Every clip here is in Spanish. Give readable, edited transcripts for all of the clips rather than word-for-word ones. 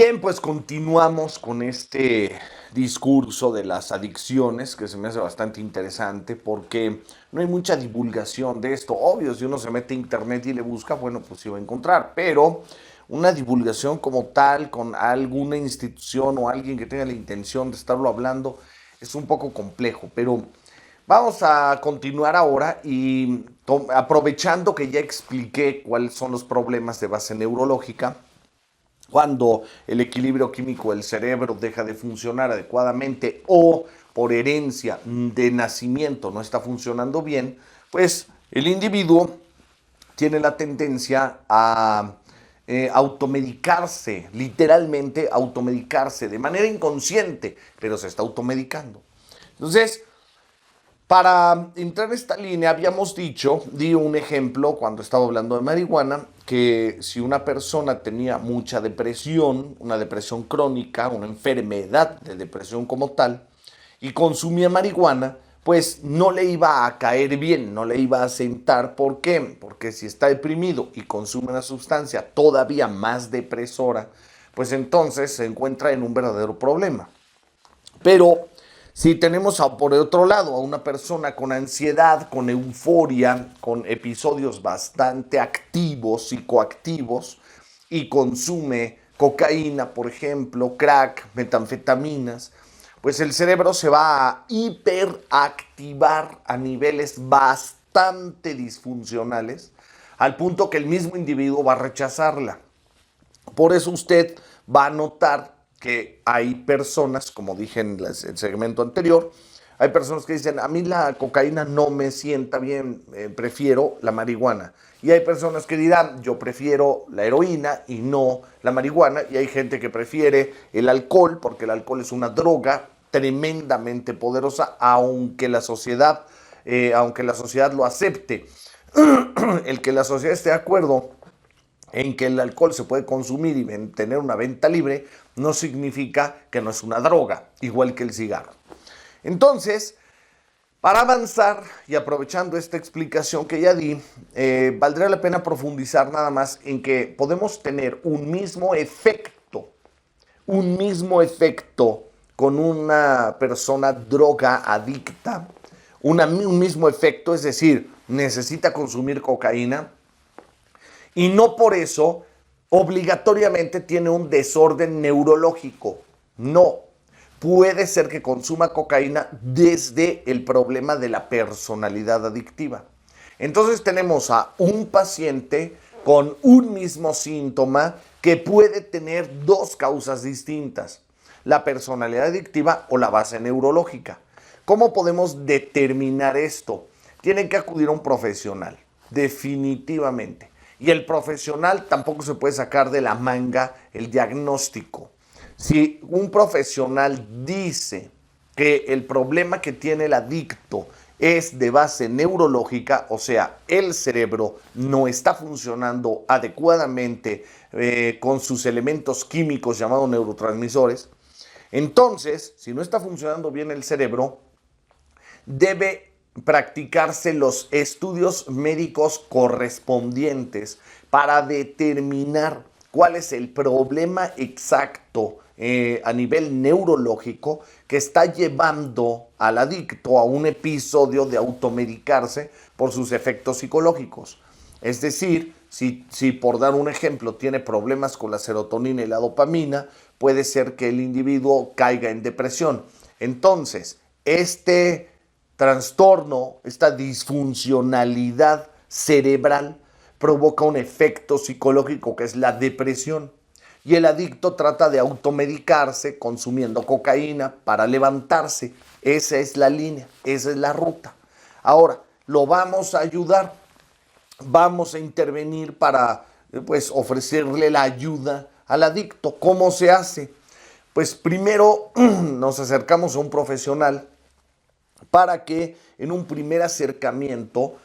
Bien, pues continuamos con este discurso de las adicciones que se me hace bastante interesante porque no hay mucha divulgación de esto. Obvio, si uno se mete a internet y le busca, bueno, pues sí va a encontrar, pero una divulgación como tal con alguna institución o alguien que tenga la intención de estarlo hablando es un poco complejo, pero vamos a continuar ahora y aprovechando que ya expliqué cuáles son los problemas de base neurológica. Cuando el equilibrio químico del cerebro deja de funcionar adecuadamente o por herencia de nacimiento no está funcionando bien, pues el individuo tiene la tendencia a automedicarse, literalmente automedicarse de manera inconsciente, pero se está automedicando. Entonces, para entrar en esta línea, habíamos dicho, di un ejemplo cuando estaba hablando de marihuana, que si una persona tenía mucha depresión, una depresión crónica, una enfermedad de depresión como tal, y consumía marihuana, pues no le iba a caer bien, no le iba a sentar. ¿Por qué? Porque si está deprimido y consume una sustancia todavía más depresora, pues entonces se encuentra en un verdadero problema. Pero si tenemos por el otro lado a una persona con ansiedad, con euforia, con episodios bastante activos, psicoactivos, y consume cocaína, por ejemplo, crack, metanfetaminas, pues el cerebro se va a hiperactivar a niveles bastante disfuncionales, al punto que el mismo individuo va a rechazarla. Por eso usted va a notar que hay personas, como dije en el segmento anterior, hay personas que dicen, a mí la cocaína no me sienta bien, prefiero la marihuana. Y hay personas que dirán, yo prefiero la heroína y no la marihuana. Y hay gente que prefiere el alcohol, porque el alcohol es una droga tremendamente poderosa, aunque la sociedad lo acepte. El que la sociedad esté de acuerdo en que el alcohol se puede consumir y tener una venta libre, no significa que no es una droga, igual que el cigarro. Entonces, para avanzar y aprovechando esta explicación que ya di, valdría la pena profundizar nada más en que podemos tener un mismo efecto con una persona droga adicta, un mismo efecto, es decir, necesita consumir cocaína, y no por eso obligatoriamente tiene un desorden neurológico. No. Puede ser que consuma cocaína desde el problema de la personalidad adictiva. Entonces tenemos a un paciente con un mismo síntoma que puede tener dos causas distintas: la personalidad adictiva o la base neurológica. ¿Cómo podemos determinar esto? Tienen que acudir a un profesional, definitivamente. Y el profesional tampoco se puede sacar de la manga el diagnóstico. Si un profesional dice que el problema que tiene el adicto es de base neurológica, o sea, el cerebro no está funcionando adecuadamente con sus elementos químicos llamados neurotransmisores, entonces, si no está funcionando bien el cerebro, debe practicarse los estudios médicos correspondientes para determinar cuál es el problema exacto a nivel neurológico que está llevando al adicto a un episodio de automedicarse por sus efectos psicológicos. Es decir, si por dar un ejemplo tiene problemas con la serotonina y la dopamina, puede ser que el individuo caiga en depresión. Entonces, este trastorno, esta disfuncionalidad cerebral provoca un efecto psicológico que es la depresión. Y el adicto trata de automedicarse consumiendo cocaína para levantarse. Esa es la línea, esa es la ruta. Ahora, lo vamos a ayudar, vamos a intervenir para pues ofrecerle la ayuda al adicto. ¿Cómo se hace? Pues primero nos acercamos a un profesional para que en un primer acercamiento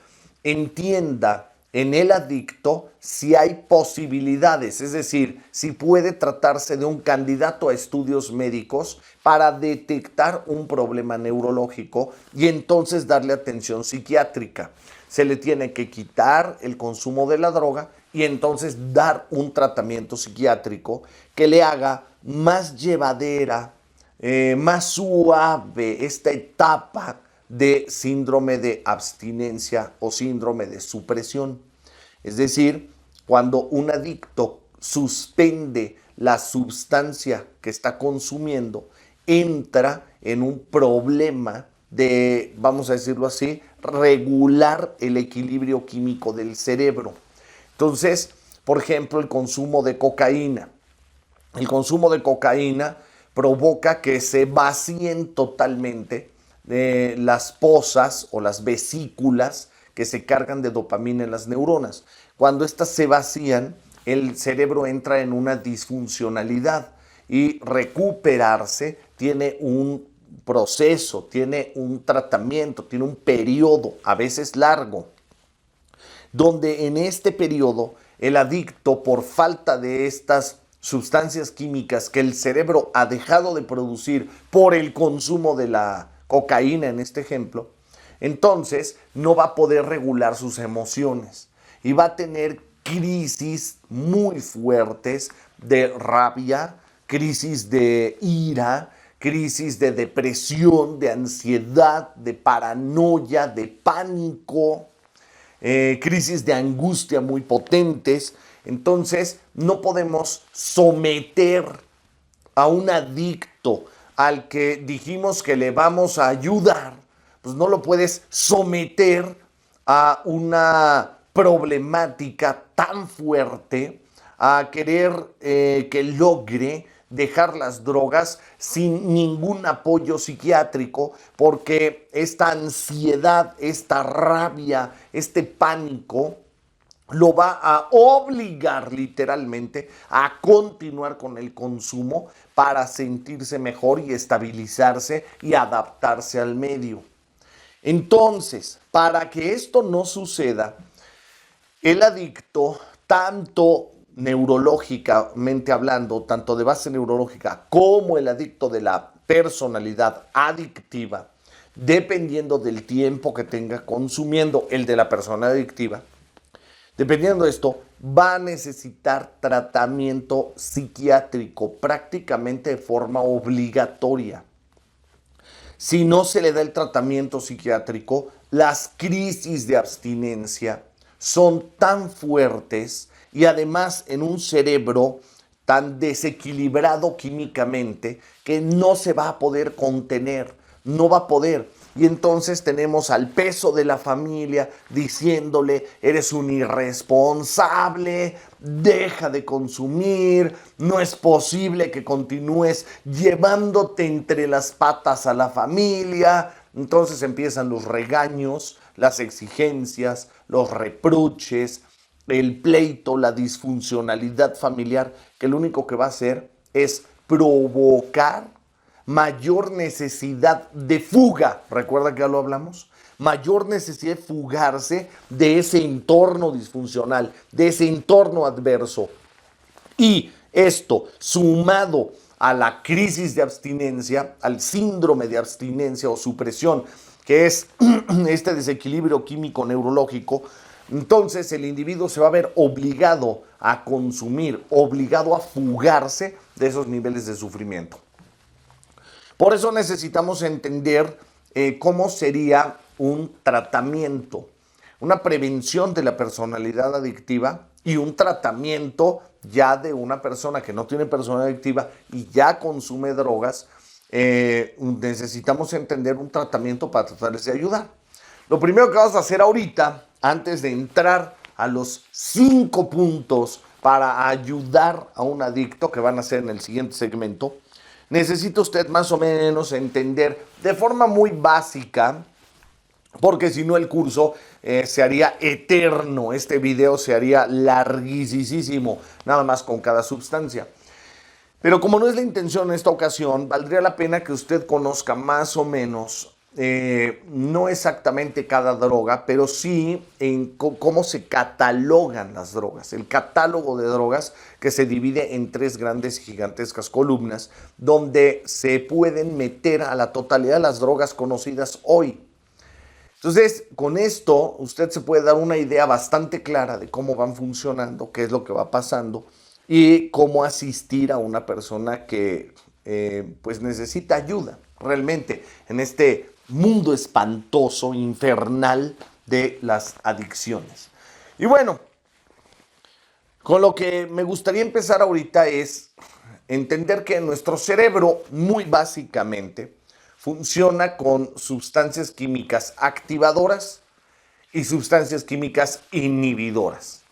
entienda en el adicto si hay posibilidades, es decir, si puede tratarse de un candidato a estudios médicos para detectar un problema neurológico y entonces darle atención psiquiátrica. Se le tiene que quitar el consumo de la droga y entonces dar un tratamiento psiquiátrico que le haga más llevadera, más suave esta etapa de síndrome de abstinencia o síndrome de supresión. Es decir, cuando un adicto suspende la sustancia que está consumiendo, entra en un problema de, vamos a decirlo así, regular el equilibrio químico del cerebro. Entonces, por ejemplo, el consumo de cocaína. El consumo de cocaína provoca que se vacíen totalmente las pozas o las vesículas que se cargan de dopamina en las neuronas. Cuando éstas se vacían, el cerebro entra en una disfuncionalidad y recuperarse tiene un proceso, tiene un tratamiento, tiene un periodo, a veces largo, donde en este periodo el adicto, por falta de estas sustancias químicas que el cerebro ha dejado de producir por el consumo de la cocaína en este ejemplo, entonces no va a poder regular sus emociones y va a tener crisis muy fuertes de rabia, crisis de ira, crisis de depresión, de ansiedad, de paranoia, de pánico, crisis de angustia muy potentes. Entonces no podemos someter a un adicto al que dijimos que le vamos a ayudar, pues no lo puedes someter a una problemática tan fuerte, a querer que logre dejar las drogas sin ningún apoyo psiquiátrico, porque esta ansiedad, esta rabia, este pánico lo va a obligar literalmente a continuar con el consumo para sentirse mejor y estabilizarse y adaptarse al medio. Entonces, para que esto no suceda, el adicto, tanto neurológicamente hablando, tanto de base neurológica como el adicto de la personalidad adictiva, dependiendo del tiempo que tenga consumiendo el de la persona adictiva, dependiendo de esto, va a necesitar tratamiento psiquiátrico prácticamente de forma obligatoria. Si no se le da el tratamiento psiquiátrico, las crisis de abstinencia son tan fuertes y además en un cerebro tan desequilibrado químicamente que no se va a poder contener, no va a poder. Y entonces tenemos al peso de la familia diciéndole: eres un irresponsable, deja de consumir, no es posible que continúes llevándote entre las patas a la familia. Entonces empiezan los regaños, las exigencias, los reproches, el pleito, la disfuncionalidad familiar, que lo único que va a hacer es provocar mayor necesidad de fuga. ¿Recuerda que ya lo hablamos? Mayor necesidad de fugarse de ese entorno disfuncional, de ese entorno adverso. Y esto, sumado a la crisis de abstinencia, al síndrome de abstinencia o supresión, que es este desequilibrio químico neurológico, entonces el individuo se va a ver obligado a consumir, obligado a fugarse de esos niveles de sufrimiento. Por eso necesitamos entender cómo sería un tratamiento, una prevención de la personalidad adictiva y un tratamiento ya de una persona que no tiene personalidad adictiva y ya consume drogas. Necesitamos entender un tratamiento para tratarles de ayudar. Lo primero que vamos a hacer ahorita, antes de entrar a los 5 puntos para ayudar a un adicto, que van a ser en el siguiente segmento, necesita usted más o menos entender de forma muy básica, porque si no el curso se haría eterno, este video se haría larguísimo, nada más con cada sustancia. Pero como no es la intención en esta ocasión, valdría la pena que usted conozca más o menos, no exactamente cada droga, pero sí en cómo se catalogan las drogas. El catálogo de drogas, que se divide en 3 grandes y gigantescas columnas, donde se pueden meter a la totalidad de las drogas conocidas hoy. Entonces, con esto usted se puede dar una idea bastante clara de cómo van funcionando, qué es lo que va pasando, y cómo asistir a una persona que pues necesita ayuda realmente en este mundo espantoso, infernal de las adicciones. Y bueno, con lo que me gustaría empezar ahorita es entender que nuestro cerebro, muy básicamente, funciona con sustancias químicas activadoras y sustancias químicas inhibidoras.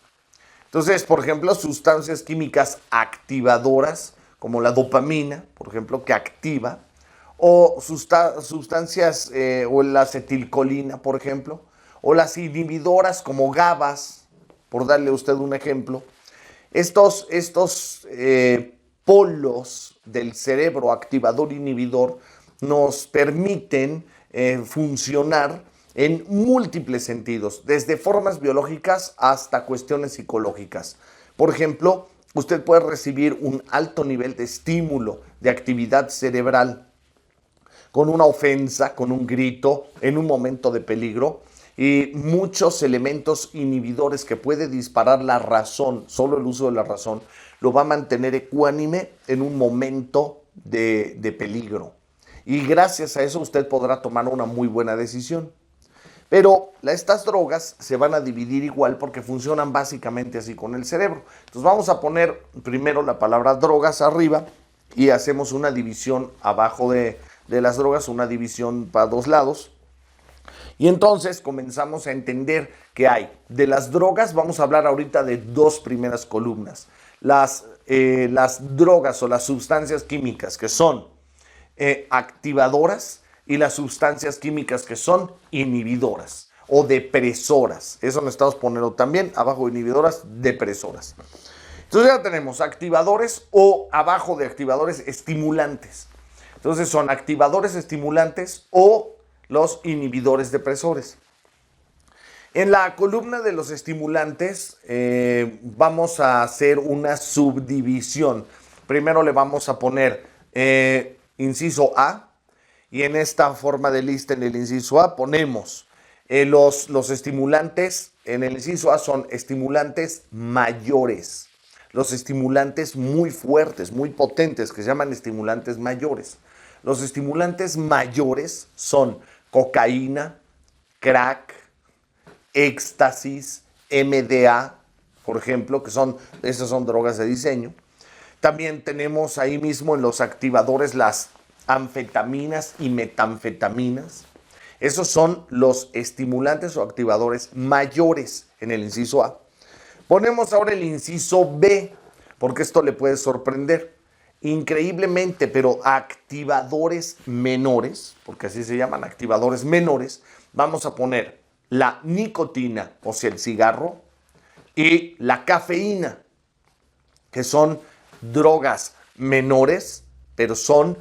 Entonces, por ejemplo, sustancias químicas activadoras, como la dopamina, por ejemplo, que activa, o sustancias, o la acetilcolina, por ejemplo, o las inhibidoras como GABAs, por darle a usted un ejemplo. Estos polos del cerebro activador-inhibidor nos permiten funcionar en múltiples sentidos, desde formas biológicas hasta cuestiones psicológicas. Por ejemplo, usted puede recibir un alto nivel de estímulo de actividad cerebral con una ofensa, con un grito, en un momento de peligro, y muchos elementos inhibidores que puede disparar la razón, solo el uso de la razón, lo va a mantener ecuánime en un momento de peligro. Y gracias a eso usted podrá tomar una muy buena decisión. Pero estas drogas se van a dividir igual porque funcionan básicamente así con el cerebro. Entonces vamos a poner primero la palabra drogas arriba y hacemos una división abajo de las drogas, una división para dos lados. Y entonces comenzamos a entender que hay. De las drogas vamos a hablar ahorita de dos primeras columnas. Las drogas o las sustancias químicas que son activadoras y las sustancias químicas que son inhibidoras o depresoras. Eso necesitamos ponerlo también, abajo de inhibidoras, depresoras. Entonces ya tenemos activadores o abajo de activadores estimulantes. Entonces son activadores estimulantes o los inhibidores depresores. En la columna de los estimulantes vamos a hacer una subdivisión. Primero le vamos a poner inciso A, y en esta forma de lista en el inciso A ponemos los estimulantes. En el inciso A son estimulantes mayores, los estimulantes muy fuertes, muy potentes, que se llaman estimulantes mayores. Los estimulantes mayores son cocaína, crack, éxtasis, MDA, por ejemplo, esas son drogas de diseño. También tenemos ahí mismo en los activadores las anfetaminas y metanfetaminas. Esos son los estimulantes o activadores mayores en el inciso A. Ponemos ahora el inciso B, porque esto le puede sorprender. Increíblemente, pero activadores menores, porque así se llaman, activadores menores, vamos a poner la nicotina, o sea, el cigarro, y la cafeína, que son drogas menores, pero son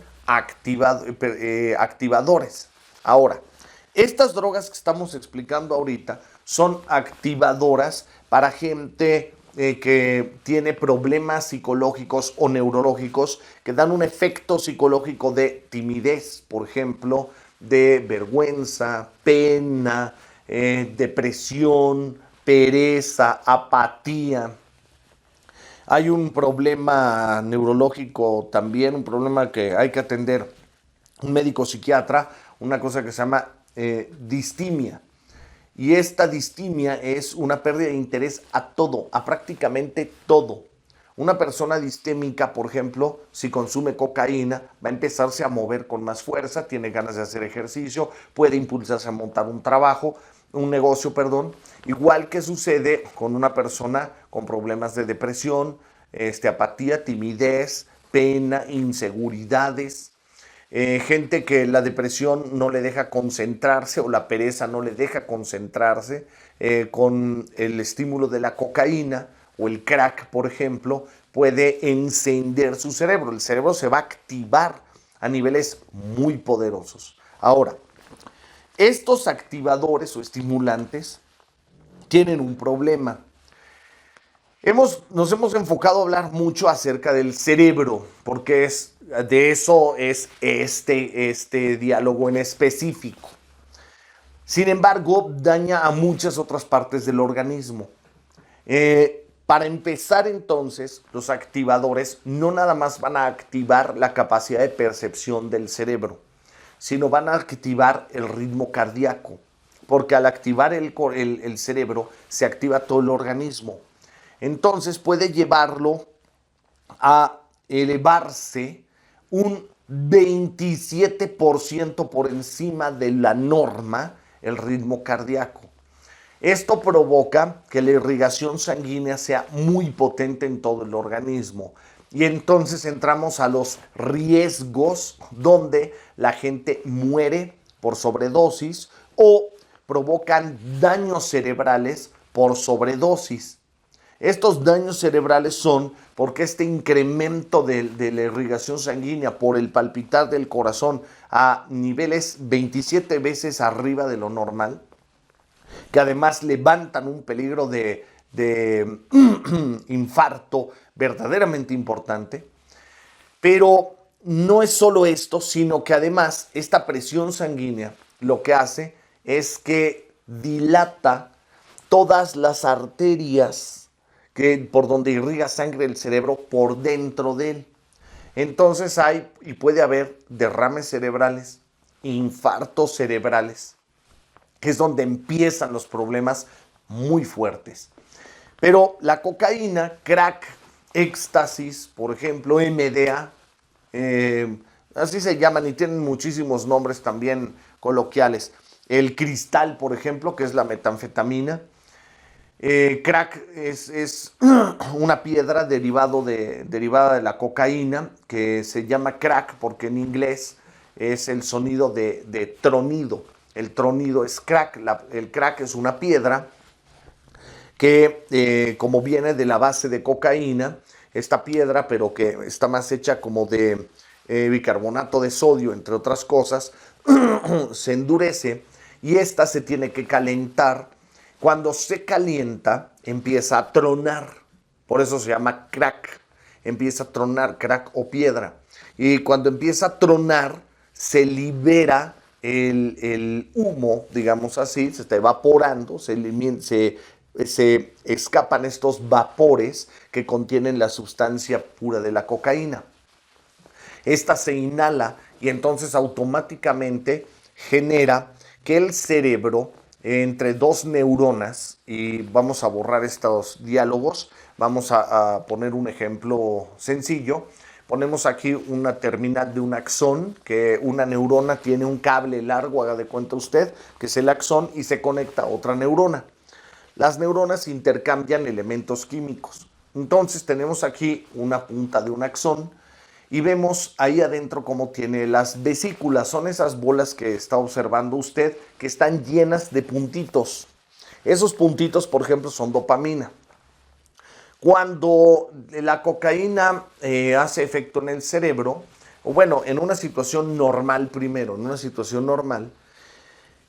activadores. Ahora, estas drogas que estamos explicando ahorita son activadoras para gente que tiene problemas psicológicos o neurológicos que dan un efecto psicológico de timidez, por ejemplo, de vergüenza, pena, depresión, pereza, apatía. Hay un problema neurológico también, un problema que hay que atender un médico psiquiatra, una cosa que se llama distimia. Y esta distimia es una pérdida de interés a todo, a prácticamente todo. Una persona distémica, por ejemplo, si consume cocaína, va a empezarse a mover con más fuerza, tiene ganas de hacer ejercicio, puede impulsarse a montar un negocio, igual que sucede con una persona con problemas de depresión, apatía, timidez, pena, inseguridades. Gente que la depresión no le deja concentrarse o la pereza no le deja concentrarse, con el estímulo de la cocaína o el crack, por ejemplo, puede encender su cerebro. El cerebro se va a activar a niveles muy poderosos. Ahora, estos activadores o estimulantes tienen un problema. Nos hemos enfocado a hablar mucho acerca del cerebro, porque de eso es este diálogo en específico. Sin embargo, daña a muchas otras partes del organismo. Para empezar entonces, los activadores no nada más van a activar la capacidad de percepción del cerebro, sino van a activar el ritmo cardíaco, porque al activar el cerebro se activa todo el organismo. Entonces puede llevarlo a elevarse un 27% por encima de la norma el ritmo cardíaco. Esto provoca que la irrigación sanguínea sea muy potente en todo el organismo. Y entonces entramos a los riesgos donde la gente muere por sobredosis o provocan daños cerebrales por sobredosis. Estos daños cerebrales son porque este incremento de la irrigación sanguínea por el palpitar del corazón a niveles 27 veces arriba de lo normal, que además levantan un peligro de infarto verdaderamente importante. Pero no es solo esto, sino que además esta presión sanguínea lo que hace es que dilata todas las arterias por donde irriga sangre el cerebro por dentro de él. Entonces hay y puede haber derrames cerebrales, infartos cerebrales, que es donde empiezan los problemas muy fuertes. Pero la cocaína, crack, éxtasis, por ejemplo, MDA, así se llaman y tienen muchísimos nombres también coloquiales. El cristal, por ejemplo, que es la metanfetamina. Crack es una piedra derivada de la cocaína, que se llama crack porque en inglés es el sonido de tronido. El tronido es crack. El crack es una piedra que como viene de la base de cocaína, esta piedra, pero que está más hecha como de bicarbonato de sodio, entre otras cosas, se endurece y esta se tiene que calentar. Cuando se calienta, empieza a tronar. Por eso se llama crack. Empieza a tronar, crack o piedra. Y cuando empieza a tronar, se libera el humo, digamos así, se está evaporando, se escapan estos vapores que contienen la sustancia pura de la cocaína. Esta se inhala y entonces automáticamente genera que el cerebro, entre dos neuronas, y vamos a borrar estos diálogos, vamos a poner un ejemplo sencillo. Ponemos aquí una terminal de un axón, que una neurona tiene un cable largo, haga de cuenta usted, que es el axón, y se conecta a otra neurona. Las neuronas intercambian elementos químicos. Entonces tenemos aquí una punta de un axón y vemos ahí adentro cómo tiene las vesículas. Son esas bolas que está observando usted que están llenas de puntitos. Esos puntitos, por ejemplo, son dopamina. Cuando la cocaína hace efecto en el cerebro, o bueno, en una situación normal primero, en una situación normal,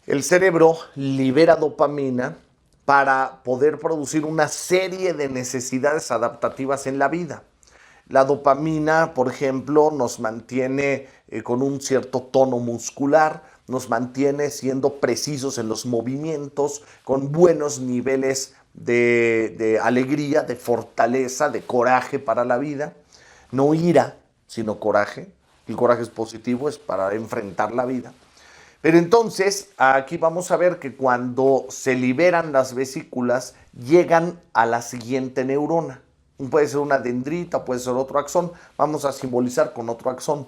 el cerebro libera dopamina para poder producir una serie de necesidades adaptativas en la vida. La dopamina, por ejemplo, nos mantiene con un cierto tono muscular, nos mantiene siendo precisos en los movimientos, con buenos niveles de alegría, de fortaleza, de coraje para la vida. No ira, sino coraje. El coraje es positivo, es para enfrentar la vida. Pero entonces, aquí vamos a ver que cuando se liberan las vesículas, llegan a la siguiente neurona. Puede ser una dendrita, puede ser otro axón. Vamos a simbolizar con otro axón.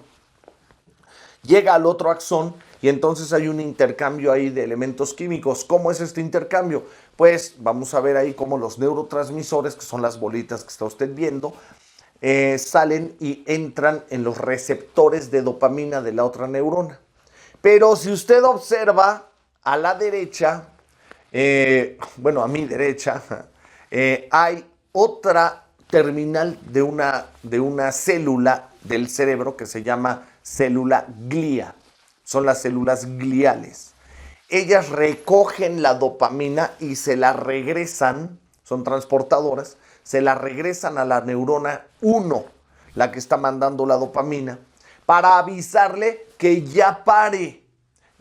Llega al otro axón y entonces hay un intercambio ahí de elementos químicos. ¿Cómo es este intercambio? Pues vamos a ver ahí cómo los neurotransmisores, que son las bolitas que está usted viendo, salen y entran en los receptores de dopamina de la otra neurona. Pero si usted observa a la derecha, bueno, a mi derecha, hay otra terminal de una célula del cerebro que se llama célula glía. Son las células gliales. Ellas recogen la dopamina y se la regresan, son transportadoras, se la regresan a la neurona 1, la que está mandando la dopamina, para avisarle que ya pare.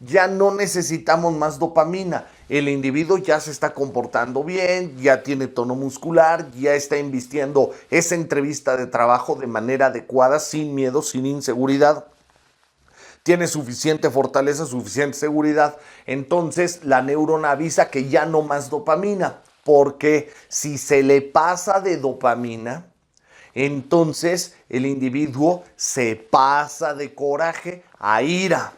ya no necesitamos más dopamina. El individuo ya se está comportando bien, ya tiene tono muscular, ya está invirtiendo esa entrevista de trabajo de manera adecuada, sin miedo, sin inseguridad. Tiene suficiente fortaleza, suficiente seguridad. Entonces la neurona avisa que ya no más dopamina, porque si se le pasa de dopamina, entonces el individuo se pasa de coraje a ira.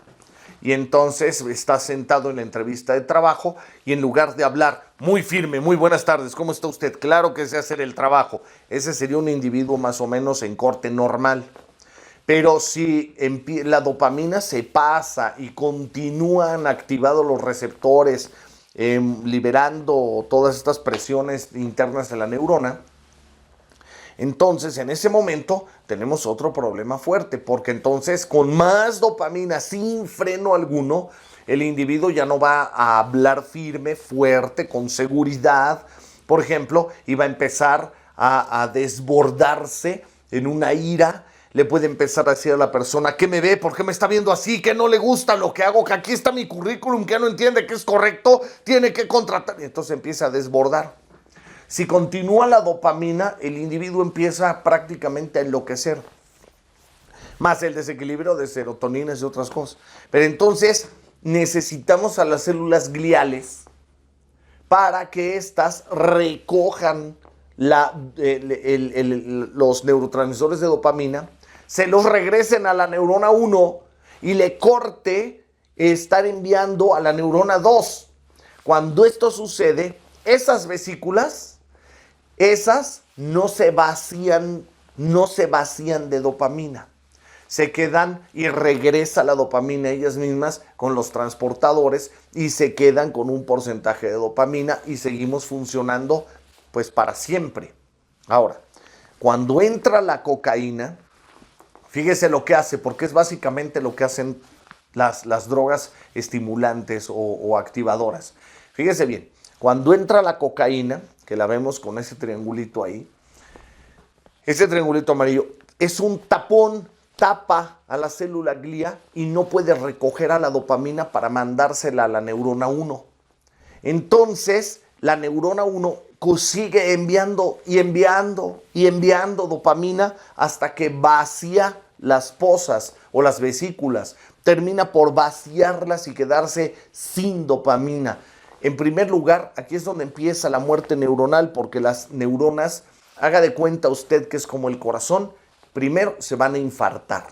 Y entonces está sentado en la entrevista de trabajo y en lugar de hablar muy firme, muy buenas tardes, ¿cómo está usted? Claro que sé hacer el trabajo. Ese sería un individuo más o menos en corte normal. Pero si la dopamina se pasa y continúan activados los receptores, liberando todas estas presiones internas de la neurona, entonces en ese momento tenemos otro problema fuerte, porque entonces con más dopamina, sin freno alguno, el individuo ya no va a hablar firme, fuerte, con seguridad, por ejemplo, y va a empezar a desbordarse en una ira. Le puede empezar a decir a la persona: ¿qué me ve? ¿Por qué me está viendo así? ¿Qué no le gusta lo que hago? Que aquí está mi currículum, que no entiende que es correcto, tiene que contratar. Y entonces empieza a desbordar. Si continúa la dopamina, el individuo empieza prácticamente a enloquecer. Más el desequilibrio de serotoninas y otras cosas. Pero entonces necesitamos a las células gliales para que éstas recojan los neurotransmisores de dopamina, se los regresen a la neurona 1 y le corte estar enviando a la neurona 2. Cuando esto sucede, esas vesículas, esas no se vacían de dopamina. Se quedan y regresa la dopamina ellas mismas con los transportadores y se quedan con un porcentaje de dopamina y seguimos funcionando pues para siempre. Ahora, cuando entra la cocaína, fíjese lo que hace, porque es básicamente lo que hacen las drogas estimulantes o activadoras. Fíjese bien, cuando entra la cocaína, que la vemos con ese triangulito ahí, ese triangulito amarillo es un tapón, tapa a la célula glia y no puede recoger a la dopamina para mandársela a la neurona 1. Entonces, la neurona 1 sigue enviando y enviando y enviando dopamina hasta que vacía las fosas o las vesículas. Termina por vaciarlas y quedarse sin dopamina. En primer lugar, aquí es donde empieza la muerte neuronal, porque las neuronas, haga de cuenta usted que es como el corazón, primero se van a infartar.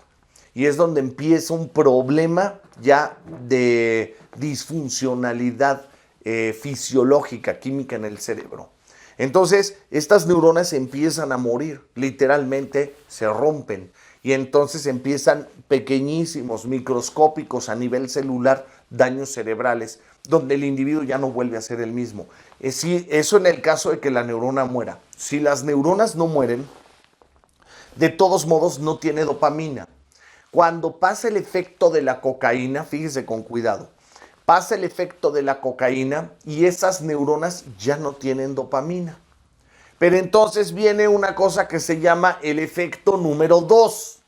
Y es donde empieza un problema ya de disfuncionalidad fisiológica, química en el cerebro. Entonces, estas neuronas empiezan a morir, literalmente se rompen. Y entonces empiezan pequeñísimos, microscópicos a nivel celular, daños cerebrales, donde el individuo ya no vuelve a ser el mismo. Eso en el caso de que la neurona muera. Si las neuronas no mueren, de todos modos no tiene dopamina. Cuando pasa el efecto de la cocaína, fíjese con cuidado, pasa el efecto de la cocaína y esas neuronas ya no tienen dopamina. Pero entonces viene una cosa que se llama el efecto número 2.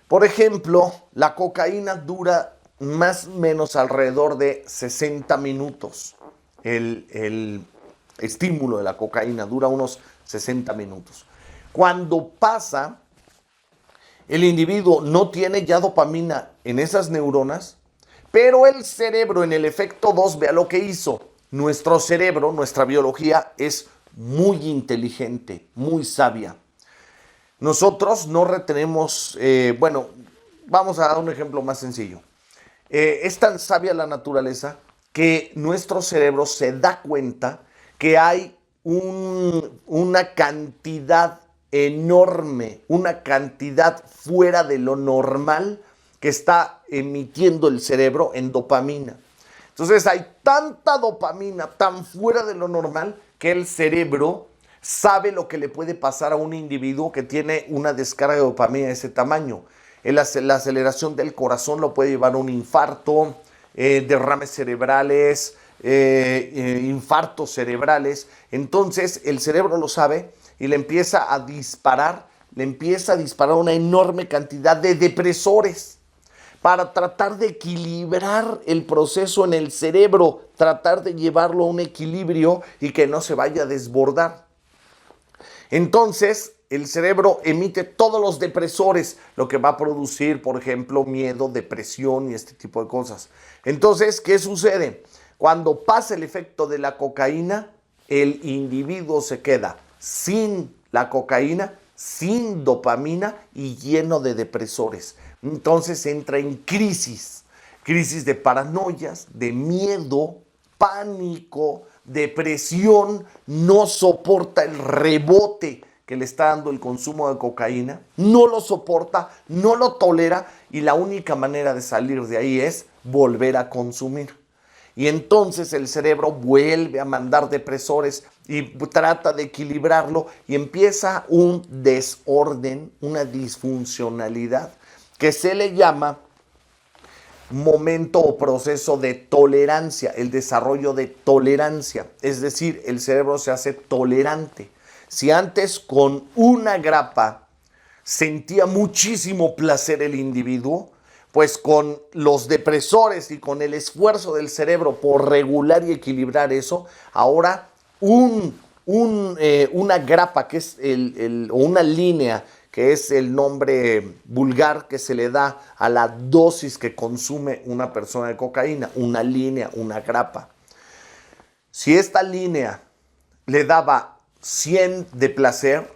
Por ejemplo, la cocaína dura más o menos alrededor de 60 minutos. El estímulo de la cocaína dura unos 60 minutos. Cuando pasa, el individuo no tiene ya dopamina en esas neuronas, pero el cerebro en el efecto 2, vea lo que hizo. Nuestro cerebro, nuestra biología es muy inteligente, muy sabia. Nosotros no retenemos, vamos a dar un ejemplo más sencillo. Es tan sabia la naturaleza que nuestro cerebro se da cuenta que hay una cantidad enorme, una cantidad fuera de lo normal que está emitiendo el cerebro en dopamina. Entonces hay tanta dopamina tan fuera de lo normal que el cerebro sabe lo que le puede pasar a un individuo que tiene una descarga de dopamina de ese tamaño. La aceleración del corazón lo puede llevar a un infarto, derrames cerebrales, infartos cerebrales. Entonces el cerebro lo sabe y le empieza a disparar una enorme cantidad de depresores para tratar de equilibrar el proceso en el cerebro, tratar de llevarlo a un equilibrio y que no se vaya a desbordar. Entonces, el cerebro emite todos los depresores, lo que va a producir, por ejemplo, miedo, depresión y este tipo de cosas. Entonces, ¿qué sucede? Cuando pasa el efecto de la cocaína, el individuo se queda sin la cocaína, sin dopamina y lleno de depresores. Entonces entra en crisis de paranoias, de miedo, pánico, depresión, no soporta el rebote que le está dando el consumo de cocaína, no lo soporta, no lo tolera y la única manera de salir de ahí es volver a consumir. Y entonces el cerebro vuelve a mandar depresores y trata de equilibrarlo y empieza un desorden, una disfuncionalidad que se le llama momento o proceso de tolerancia, el desarrollo de tolerancia. Es decir, el cerebro se hace tolerante. Si antes con una grapa sentía muchísimo placer el individuo, pues con los depresores y con el esfuerzo del cerebro por regular y equilibrar eso, ahora una grapa que es o una línea que es el nombre vulgar que se le da a la dosis que consume una persona de cocaína, una línea, una grapa. Si esta línea le daba 100 de placer,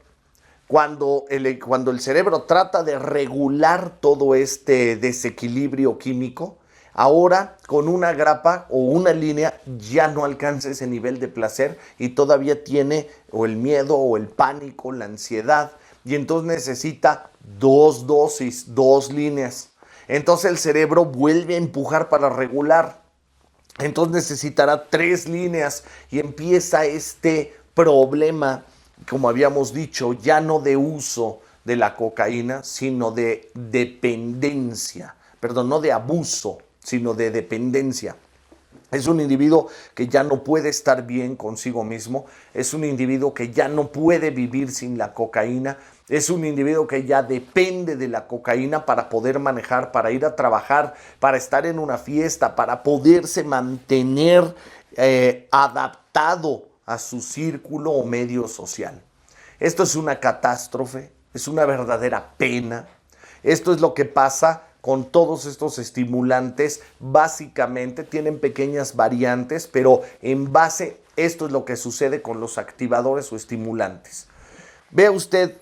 cuando el cerebro trata de regular todo este desequilibrio químico, ahora con una grapa o una línea ya no alcanza ese nivel de placer y todavía tiene o el miedo o el pánico, la ansiedad, y entonces necesita 2 dosis, 2 líneas. Entonces el cerebro vuelve a empujar para regular. Entonces necesitará 3 líneas y empieza este problema, como habíamos dicho, ya no de uso de la cocaína, sino de dependencia. Perdón, no de abuso, sino de dependencia. Es un individuo que ya no puede estar bien consigo mismo, es un individuo que ya no puede vivir sin la cocaína, es un individuo que ya depende de la cocaína para poder manejar, para ir a trabajar, para estar en una fiesta, para poderse mantener adaptado a su círculo o medio social. Esto es una catástrofe, es una verdadera pena. Esto es lo que pasa con todos estos estimulantes. Básicamente tienen pequeñas variantes, pero en base, esto es lo que sucede con los activadores o estimulantes. Vea usted,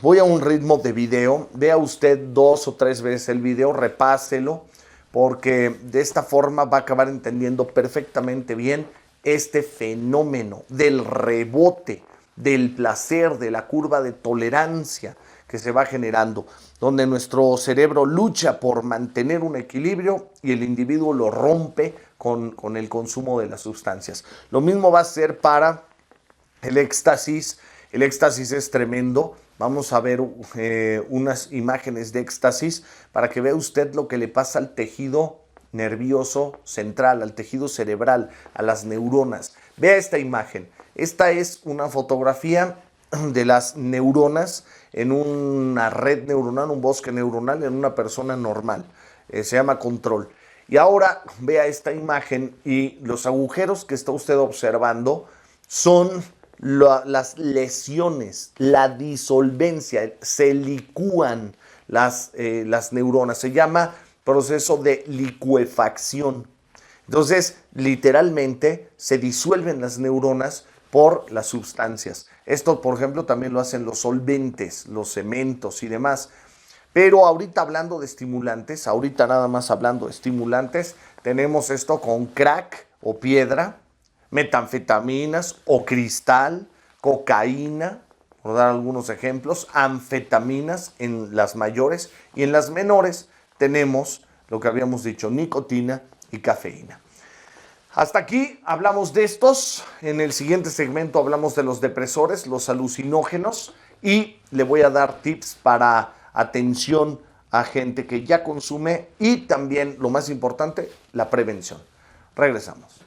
voy a un ritmo de video, vea usted 2 o 3 veces el video, repáselo, porque de esta forma va a acabar entendiendo perfectamente bien este fenómeno del rebote, del placer, de la curva de tolerancia que se va generando, donde nuestro cerebro lucha por mantener un equilibrio y el individuo lo rompe con el consumo de las sustancias. Lo mismo va a ser para el éxtasis. El éxtasis es tremendo. Vamos a ver unas imágenes de éxtasis para que vea usted lo que le pasa al tejido nervioso central, al tejido cerebral, a las neuronas. Vea esta imagen. Esta es una fotografía de las neuronas en una red neuronal, un bosque neuronal en una persona normal. Se llama control. Y ahora vea esta imagen y los agujeros que está usted observando son las lesiones, la disolvencia, se licúan las neuronas. Se llama proceso de licuefacción. Entonces, literalmente se disuelven las neuronas por las sustancias. Esto, por ejemplo, también lo hacen los solventes, los cementos y demás. Pero ahorita hablando de estimulantes, ahorita nada más hablando de estimulantes, tenemos esto con crack o piedra, metanfetaminas o cristal, cocaína, por dar algunos ejemplos, anfetaminas en las mayores y en las menores tenemos lo que habíamos dicho, nicotina y cafeína. Hasta aquí hablamos de estos. En el siguiente segmento hablamos de los depresores, los alucinógenos y le voy a dar tips para atención a gente que ya consume y también, lo más importante, la prevención. Regresamos.